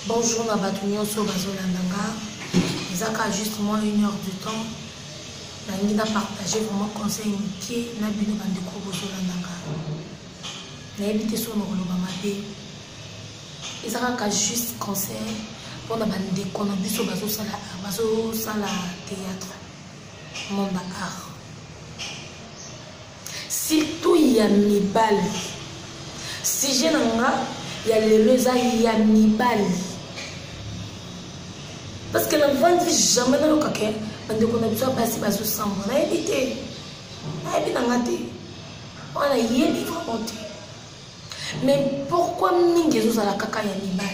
Bonjour, na batunyo so bazolandanga. Ezaka juste moi 1 heure du temps. Nangi na partager vraiment conseil miki na bino bandeko bazolandanga. Na éviter so na koloba mabe. Ezaka juste conseil pour na bandeko na biso bazosala théâtre. Monde art. Surtout il y a mibal. Si je n'anga il y a le leza il y a mibal. Parce que l'enfant dit jamais dans le caca, on a besoin de passer par ce sang. On a évité. On a évité. On a évité vraiment. Mais pourquoi Mingezo à la caca y a mibal?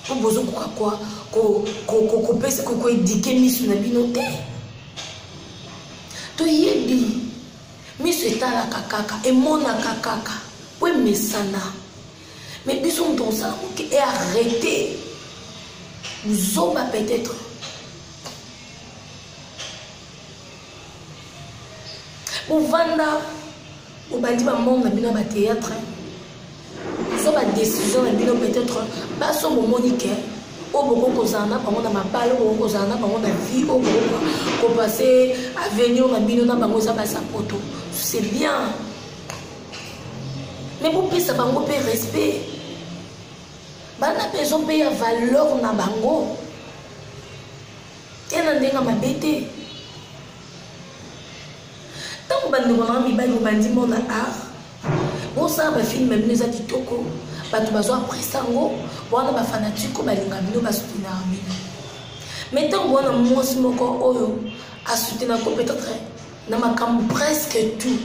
Pour besoin de quoi? Qu'on pèse, qu'on édique mis sur la binote. Tu y es dit. Mais c'est à la caca et mon caca. Oui, mais ça n'a. Mais bisous dans ça, et arrêtez. Vous aurez peut-être. Vous vendez, vous bandez ma monde dans le théâtre. Vous avez une décision dans le peut-être. Pas sur mon monique. Au beaucoup kozana, par contre, ma balle, au kozana, par contre, la vie, au beaucoup, passer à venir dans le na bangoza basa poto. C'est bien. Mais vous pouvez savoir vous payer respect. Bana besoin payer valeur na bango. Et na ndenga mabete. Tant que bande mona mi bali bandi mona art. Bon ça ba film même les atitoko. Batu bazo après sango, wana ba fanatiko balinga bino ba soutenir bino. Mais tant wana mwasi moko oyo a soutenir ko peut-être na makambo presque tout.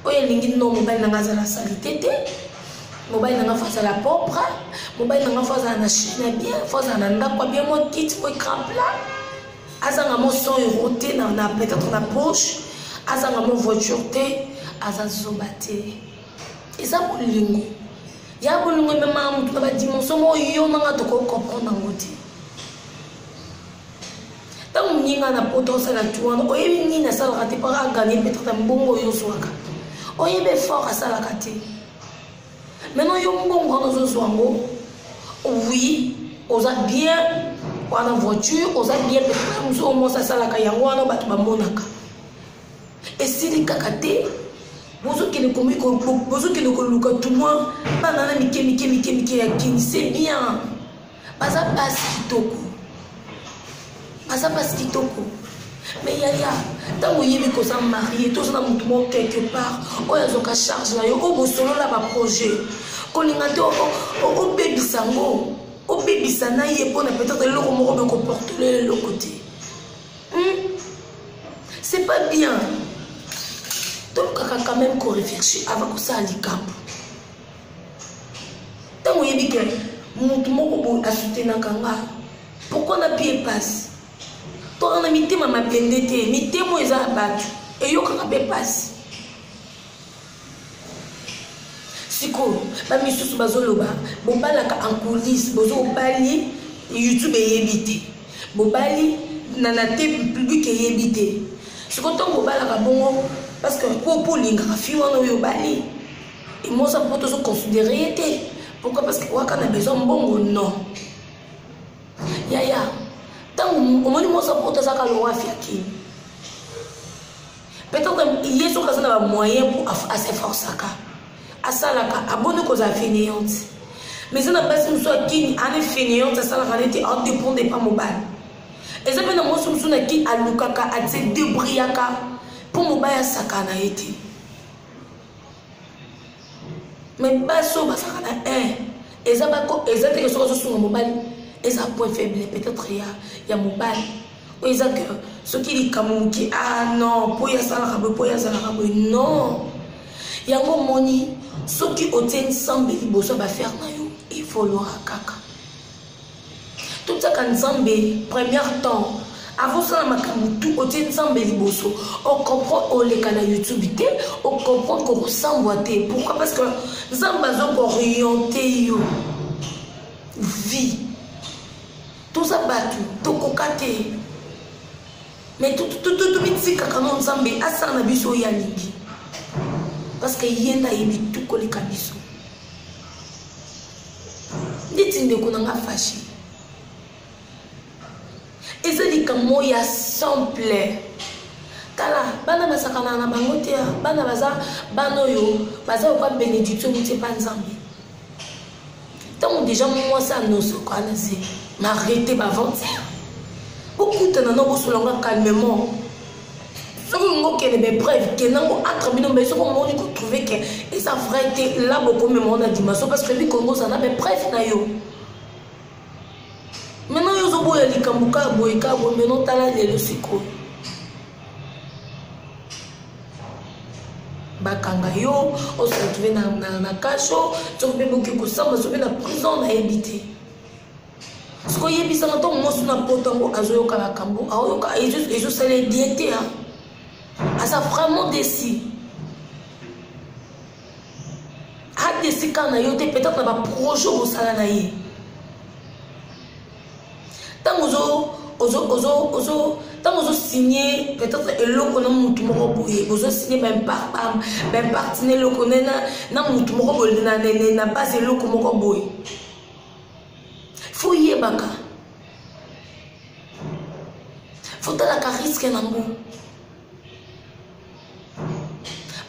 Oye lingi no mobile nanga za la salité te. Mobile nanga face à la propre, mobile nanga face à la chine bien, face à la ndakwa bien mon kit pour écran plat. Azanga mon son roté na peut-être na poche, azanga mon voiture te, azazo baté. Et ça pour lingo. Ya pour lingo même am to ba dimension mo yo nanga to ko comprendre ngoti. Tant ninga na potentiel la tuana, oye ni na sala raté para gagner peut-être un bongo yo soaka. Oye be fort à sala raté. Maintenant, oui, on a bien en voiture, on a bien au moins ça la kayango bat monaka. Et si les kakate, vous qui ne commis vous qui ne coluka tout moi, banana mike c'est bien. Pas ça passe kitoko. Pas ça passe kitoko. Mais il y a tant que vous avez ça marié, tout ça dans quelque part, on a une charge là, on a solo là un projet. Quand on a au bébé sango, au bébé sana y pour peut-être le romo de comporter le côté. C'est pas bien. Donc quand même qu'on réfléchit avant que ça aille camp. Tant que vous avez que mon a soutenir kanga, pourquoi on a pied passe? Toi on a mis tes maman pendete, mis tes mots à battre et yo quand on passe. Siko, ba misusu bazoloba, bobala ka en coulisses, bozo bali YouTube yebité. Bobali nanate public yebité. Siko ton bobala ka bongo parce que pour linga fi wana yo bali. Et moi ça peut se considérer été. Pourquoi? Parce que waka na besoin bongo non. Yaya. Tant au moins moi ça peut ça ka lo wa fiaki. Peut-être il y a sur ça moyen pour s'efforcer ka. Asalaka abonne cause fainéante mais ça n'a pas si nous soit qui en fainéante ça la réalité en dépendait pas mobile et ça maintenant moi sous na qui alukaka a se débriaka pour mobile sakana été mais baso basakana et ça ba ko exact que sur mobile et ça point faible peut-être il y a mobile ou exact que ce qui dit comme qui ah non pour ya ça la non yango moni ceux qui obtiennent 100 000 bosso va faire il faut le kaka tout ça quand Zambé premier temps avant ça makambu tout obtiennent 100 000 bosso on comprend on les canaux YouTube on comprend qu'on ressemble pourquoi parce que Zamba ont orienté yo vie tout ça battu tout cocaté mais tout petit kaka non Zambé asa na biso ya lingi. Parce que yenda yebi tout ko le kabiso. ndeti ndeko nanga fâché eza likambo ya simple tala bana basakana na bango te bana baza bana oyo baza kwa bénédiction mutie pa nzambe tant déjà moi ça non ce quoi na c'est m'arrêter ba vente beaucoup de nana bosolanga calmement ce que ngo kene be preuve que nango entre bino mais ce qu'on m'a dit qu'on trouvait que et ça vrai que là beaucoup même on a dit parce que lui Congo ça na be preuve na yo maintenant yo zo boya likambuka boyeka bo maintenant tala le siko bakanga yo on se retrouve na cacho tu peux beaucoup que ça mais na prison na habité ce que yebisa na to mo suna potango azoyo kala kambo ayoka ezo sale diété à ça vraiment décis a décis quand na yo te peut-être na ba projet au sala na ye tant ozo signé peut-être eloko na mutu moko boye ozo signé même partenaire eloko na mutu moko boye na base eloko moko boye faut yebaka faut talaka risque na mbo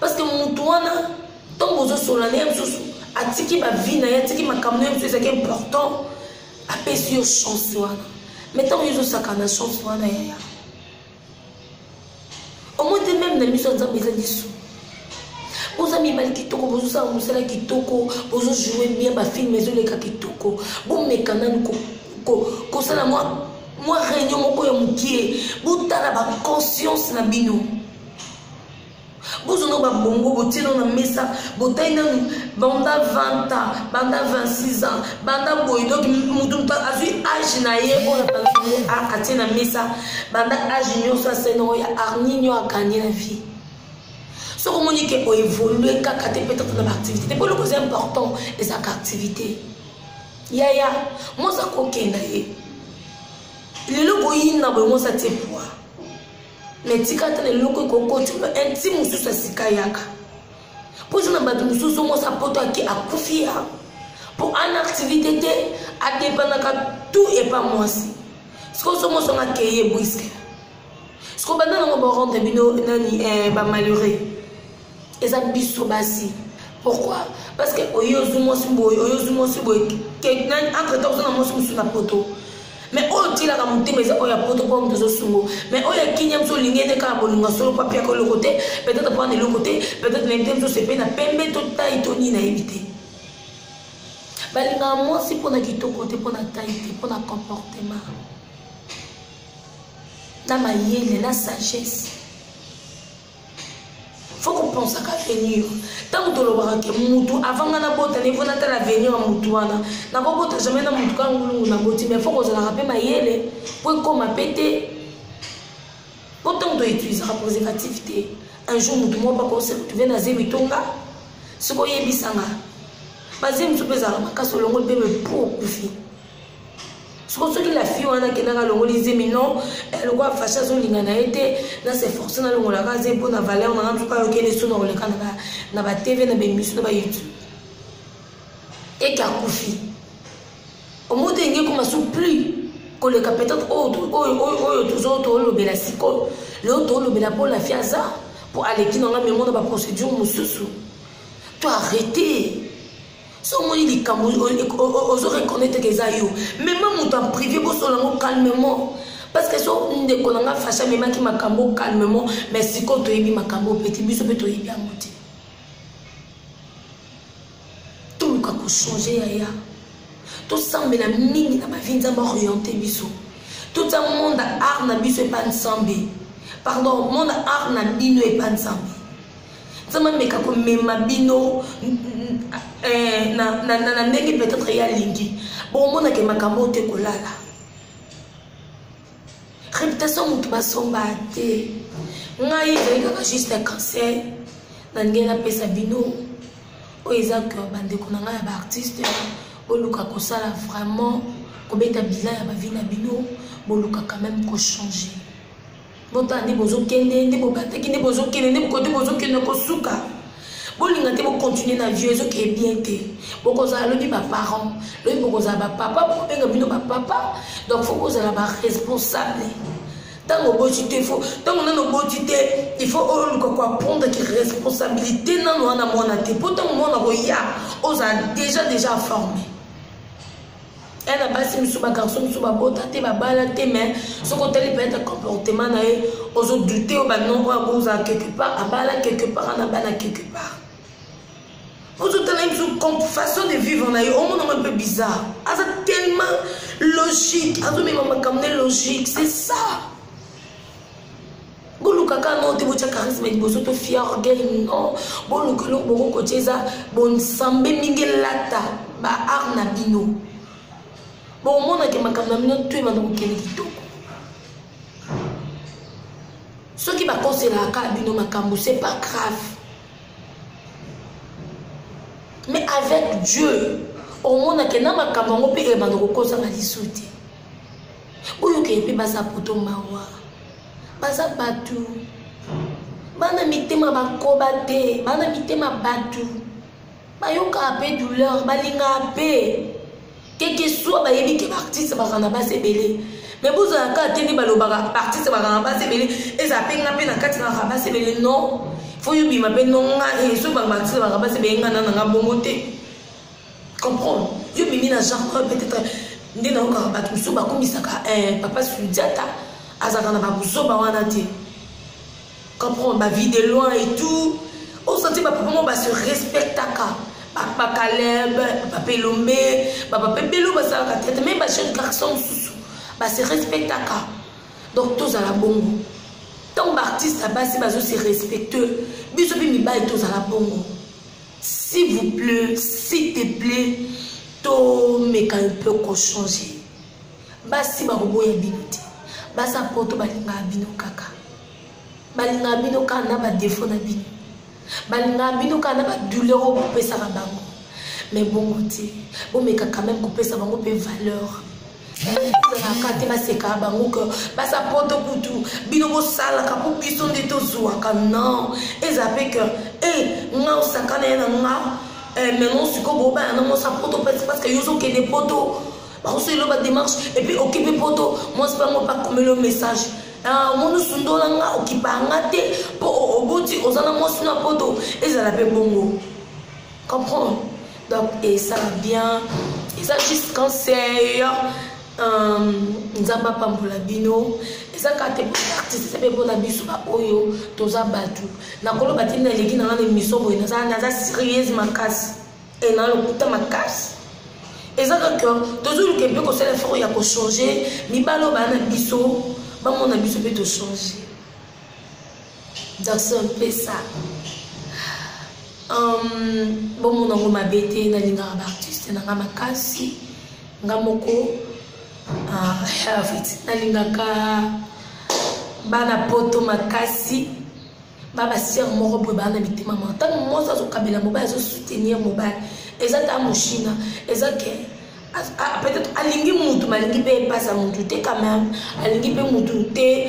parce que mutu wana ntongo ozo solana ya mosusu atiki bavi na ye atiki makambo ya mosusu ezalaki important apesi yo chance wana mais tant que ça kana chance wana ya au moins de même na mission nzambe eza lisu boza mibali kitoko bozosala mosala kitoko bozojouer bien bafilme ezoleka kitoko bomeka nani kosala mwa réunion moko ya mokie botala baconscience na bino bozono babongo botieno na mesa botai nanu banda 20 ans banda 26 ans banda boye donc mutu azwi âge na ye oyo atie na mesa banda âge nyonso asene oyo arni nyo aganye na vie soki omoni ke oévolue kaka te peut-être na baactivité te po eloko eza important ezaka activité yaya moza kokenda ye lelo boyina boye moza tie poa mais tika te leloko ekokoti intime mosusu asika yaka mpo eza na bato mosusu mosa poto aki akufi ya mpo ana activité te adépendaka tout epa mwasi siko so mosonga keye briske siko banda nango barendre bino nani bamalheureux eza biso basi pourquoi parce que oyo ozwi mwasi boye oyo ozwi mwasi boye entre temps oza na mwasi mosusu na poto mais oyo tilaka motema eza oyo apoto mpo moto ezosungo mais oyo akinya mosu olingi ete kaka bolinga solo mpo apiaka eloko te peut-être mpo ana eloko te peut-être na ete mosusu epe na pembe to tai to nini nayebi te balingaka mwasi mpo na kitoko te mpo na tai te mpo na comportement na mayele na sagesse faut qu'on pense à l'avenir. Tant que tu l'as dit, avant que tu aies l'avenir à Moutouana, tu n'as jamais na mais il faut que tu rappelles ma yele pour qu'on m'appelle. Pourtant, tu utilises la préservativité. Un jour, tu viens à Zemitonga, ce qu'on y est bisanga. Bazem, tu peux aller à Kassolongo, bébé pour Koufi. Ce que la fille wana kenaka longo lize mino elle quoi fâcha zo linga na été na s'efforcer na longo la kaze pour na valeur na ntuka yo kele so na oleka na ba TV na bemisu na ba YouTube et ka kufi au mode ngé comme sous plus que le peut-être toujours to lobela siko le to lobela pour la fiaza pour aller qui dans la mémoire ba procédure mususu tu arrêter si on dit que on reconnaître que ça yo même mon en privé pour seulement calmement parce que si on ne connaît pas fâché même qui m'a cambo calmement mais si quand tu es bien m'a cambo petit biso peut tu bien monter tout le cas pour changer ya tout ça mais la mine dans ma vie ça m'a orienté biso tout ça monde art na biso pas ensemble pardon monde art na bino et pas ensemble ça m'a meka ko mema bino na ndenge peut-être ya lingi bon mona ke makambo te kolala réputation mutu basomba te ngai ezalaka juste un cancer na ndenge napesa bino oyo eza que bandeko na ngai ya baartiste boluka kosala vraiment kobeta bilan ya bavi na bino boluka quand même kochanger bota nde bozokende nde bobataki nde bozokende nde bokote bozokende kosuka bolinga te continuer na vie ezo qui est bien te bokoza lobi ba parents lobi bokoza ba papa bobenga bino ba papa donc faut boza la ba responsable tant au botité faut tant on a no botité il faut quoi prendre qui responsabilité non on a mona te pourtant mona boya oza déjà formé. Elle a passé sur ma garçon sur ma botte, te ma balle, te mais ce côté il peut être comportement naé, aux autres douter au banon ou à vous à quelque part, à balle quelque part, à balle quelque part. Aux autres là une façon de vivre naé, au monde un peu bizarre, ah c'est tellement logique, ah tout mais maman comme logique, c'est ça. Bon le caca non te bocha charisme et bozo to fier orgueil non, bon le colon bon côté ça, bon sambe mingel lata, ba arna bino. Bon, mon a que ma caméra tu es maintenant au Kenya. Ce qui va causer la cabine ma cambo, c'est pas grave. Mais avec Dieu, au monde a que na ma cambo on peut y avoir cause à la dissoute. Ou yo que peut basa poto mawa, basa batu, bana mitema ba kobate, bana mitema batu, ba yo ka apé douleur, balinga apé. Quel que soit les artistes qui sont belé. Mais vous avez quand tenu les artistes qui sont belé, et ça peine à peine à 4 ans belé non. Il faut y m'appelle non et ceux qui sont belé n'ont bon monté. Comprendre. Je me mis dans genre peut-être des gens qui sont comme ça papa Sudiata azakana ba busoba wana te. Comprendre ma vie de loin et tout. Au senti papa moi ba se respectaka. Papa Caleb, papa Lombe, papa Bello, même les jeunes garçons se respectent. Donc, tous à la bongo. Tant d'artistes là-bas, c'est respectueux. Bisobi Miba et tous à la bongo. S'il vous plaît, s'il te plaît, to meka un peu qu'on change. Basi barobo ya binote. Basa poto balinga bino kaka. Balinga bino kaka na ba défaut na bino. Balinga bino kana ba douleur au pesa ba bango mais bon côté bon mais quand même couper ça bango pe valeur ça ka te ba seka bango que ba sa poto kutu bino bo sala ka po biso de to zuwa ka non ezape que nga osakana na nga maintenant ce ko bo ba na mo sa poto parce que yozo ke des potos ba on se lo ba démarche et puis occuper poto moi c'est pas moi pas comme le message. Mon sundola nga okipanga te po oboti ozana mosi na poto ezala pe bongo comprendre donc et ça va bien et ça juste quand c'est nzamba pambola bino et ça quand t'es artiste c'est pe bona biso ba oyo toza batu na kolo batina legi na ngane misobo na za sérieuse makasi et na lokuta makasi et ça que toujours que peut ko c'est l'effort ya ko changer mi balo bana biso. Bah, mon ami, je peux te changer. Donc, c'est un peu ça. Bon, mon ami m'a bêté, n'a l'inga artiste, n'a ma kasi, n'a moko, n'a l'inga ka, bana poto ma kasi, baba sir moro bo bana bité maman. Tant que moi ça se kabila mobile, je soutenir mobile. Et ça ta mochina, et ça que peut-être alingi mutu malingi pe pasa mutu te quand même alingi pe mutu te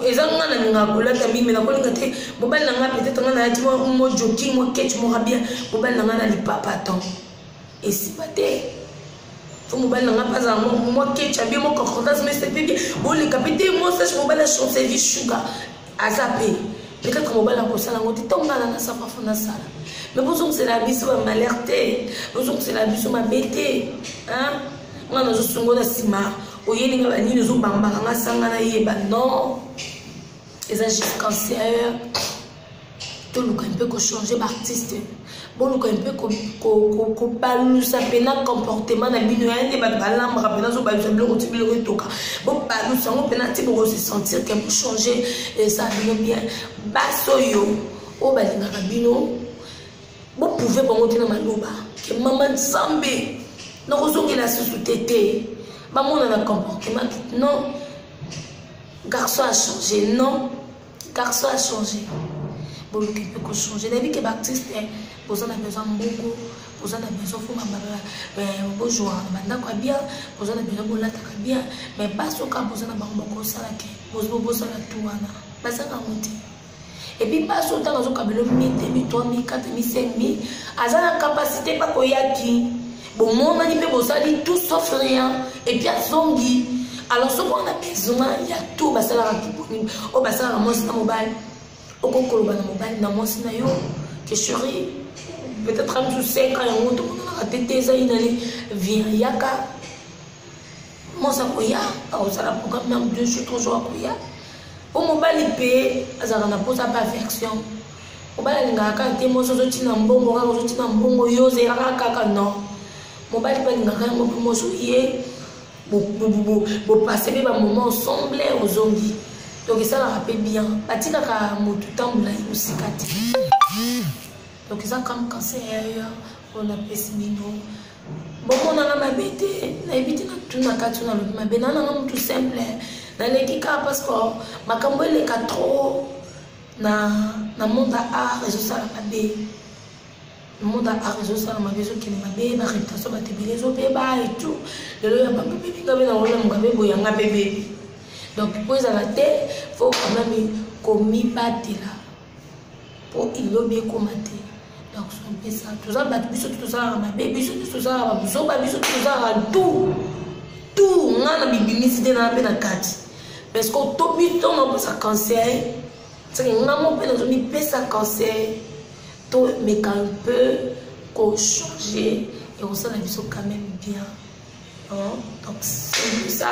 ezanga na nga kola tambi me na kolinga te mobile na nga peut-être nga na ti mo joking mo ketch mo rabia mobile na nga na lipapa ton et si paté faut mobile na nga pas za mo ketch abi mo concordance mais c'est bien bon le capitaine moi ça mobile son service sugar azapé peut-être mobile na ko sala ngoti tonga na sa fafona sala. Mais bonjour, c'est la vie, ça m'a alerté. Bonjour, c'est la vie, ça m'a bêté. Hein? Moi, je suis un sima. Au yé, nous sommes bambara, sangana yeba. Non. Et ça, j'ai cancer. Tout le monde peut changer d'artiste. Bon, le monde peut parler ça pena comportement na bino ende ba balamba pena so ba semble ko tibile ko toka. Bon, ba nous sommes pena ti pour se sentir que pour changer et ça bien. Basoyo, o ba linga bino. Vous pouvez pas monter dans ma loba. Que maman Zambé. Non, vous avez la sous-tété. Maman a un comportement. Non. Garçon a changé. Non. Garçon a changé. Bon, le qui peut changer. La vie que Baptiste, vous en avez besoin beaucoup. Vous en avez besoin de bonjour. Maintenant, quoi bien. Vous en avez besoin de la bien. Mais pas ce cas, vous en avez beaucoup de salaki. Vous avez besoin de tout. Pas ça, Et puis pas autant dans un cabelo 1000, 2000, 3000, 4000, 5000. Aza la capacité pas qu'on y a qui. Bon, mon ami peut bosser tout sauf rien. Et puis à zongi. Alors ce qu'on a besoin, il y a tout. Bah ça la rapide. Oh bah ça la moi c'est un mobile. Au concours bah na mobile na moi c'est na yo. Que chérie. Peut-être un sous 5 ans on tout on a raté ça il allait vient yaka. Moi ça koya. Alors ça la programme même 2 jours 3 jours koya. Pour mobile payer, ça na pose à perfection. Mobile ngaka te mo so tina mbongo ka so tina mbongo yo zera kaka non. Mobile pa ngaka mo mo so yé. Bo passer des moments ensemble aux ongi. Donc ça la rappelle bien. Batika ka motu tambula aussi kati. Donc ça comme cancer on a pessimino. Bon on a ma bête, na ebiti na tuna katu na lo ma benana na tout simple. Na lekika parce que makambo ele ka trop na monde art et ça la mabe. Le monde art et ça la mabe so kene mabe na réputation ba tebele zo beba et tout. Le ya ba bébé ngabe na wona ngabe boyanga bébé. Donc pour ça la tête faut quand même commis batela. Pour il lobby commenter. Donc c'est ça tout ça bat biso tout ça ma bébé biso tout ça biso ba biso tout ça tout ngana bibimisité na pe na kati. Parce que tout le temps, on a cancer. C'est que nous avons un cancer. Tout, mais quand on peut changer, et on sent la vie quand même bien. Donc, c'est ça.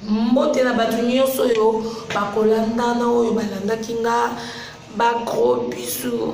Mbote na batunyo soyo, bakolanda na oyo balanda kinga, ba gros bisous.